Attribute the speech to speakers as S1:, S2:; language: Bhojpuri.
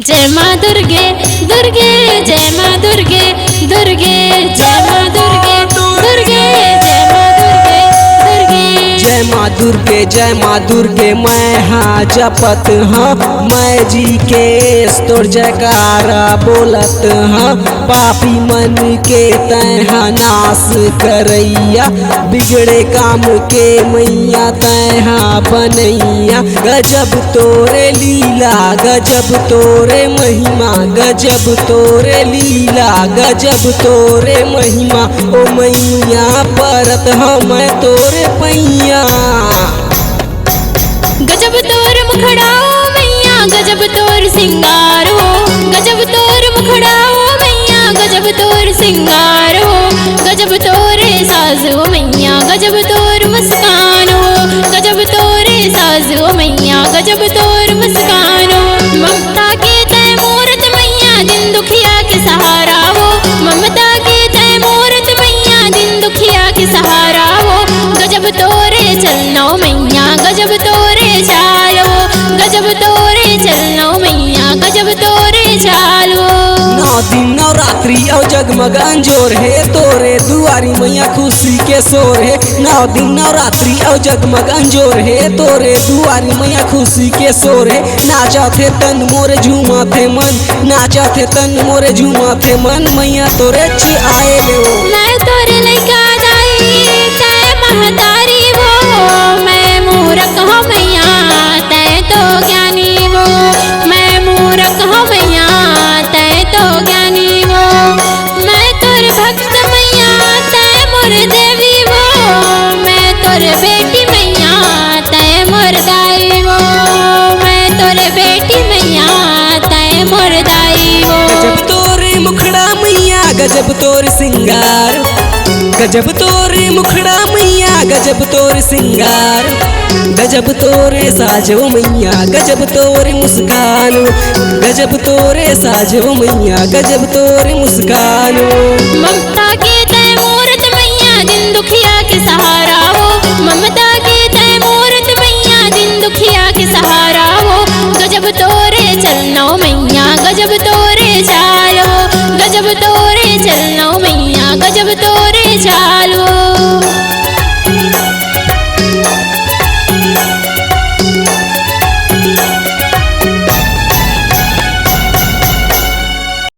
S1: जय माँ दुर्गे दुर्गे जय माँ दुर्गे दुर्गे जय माँ दुर्गे दुर्गे जय माँ दुर्गे दुर्गे
S2: जय माँ दुर्गे जय माँ दुर्गे मैं हाँ जपत हाँ मैं जी के तोर जयकारा बोलत हाँ पापी मन के तैहा नाश करैया बिगड़े काम के मैया तैहा बनैया गजब तोरे लीला गजब तोरे महिमा गजब तोरे लीला गजब तोरे महिमा ओ मैया परत हम तोरे पैया
S1: गजब तोर मुखड़ाओ मैया गजब तोर सिंगारो गजब तोर मुखड़ाओ मैया गजब तोर सिंगारो गजब तोरे साजो मैया गजब तोर मुस्कानो गजब तोरे साजो मैया गजब तोर मुस्कानो ममता के तय मूरत मैया दिन दुखिया के सहारा हो ममता के तय मूरत मैया दिन दुखिया के सहारा हो गजब तोरे चलनो मैया गजब तोरे चालो गजब तोरे चलनो मैया गजब तोरे चालो
S2: 9 दिन नवरात्रि और जगमग अंजोर है तोरे दुआरी मैया खुशी के शोर है 9 दिन नवरात्रि और जगमग अंजोर है तोरे दुआरी मैया खुशी के शोर है नाचा थे तन मोरे झूमा थे मन नाचा थे तन मोरे झूमा थे मन मैया तोरे ची आए ले वो
S1: मैं तोरे लइका दाई तय महतारी वो मैं मूरख हो मैया तय तो ज्ञानी वो मैं मूरख हो मैया तय तो ज्ञानी वो मैं तोर भक्त मैया तय मोर देवी वो मैं तोर बेटी मैया तय मोर दाई वो मैं तोर बेटी मैया तय मोर दाई वो
S2: गजब तोरे मुखड़ा मैया गजब तोर सिंगार गजब तोरे मुखड़ा मैया गजब तोर सिंगार गजब तोरे साजो मैया गजब तोरे मुस्कान गजब तोरे साजो मैया गजब तोरे मुस्कान
S1: ममता के तय मूरत मैया दिन दुखिया के सहारा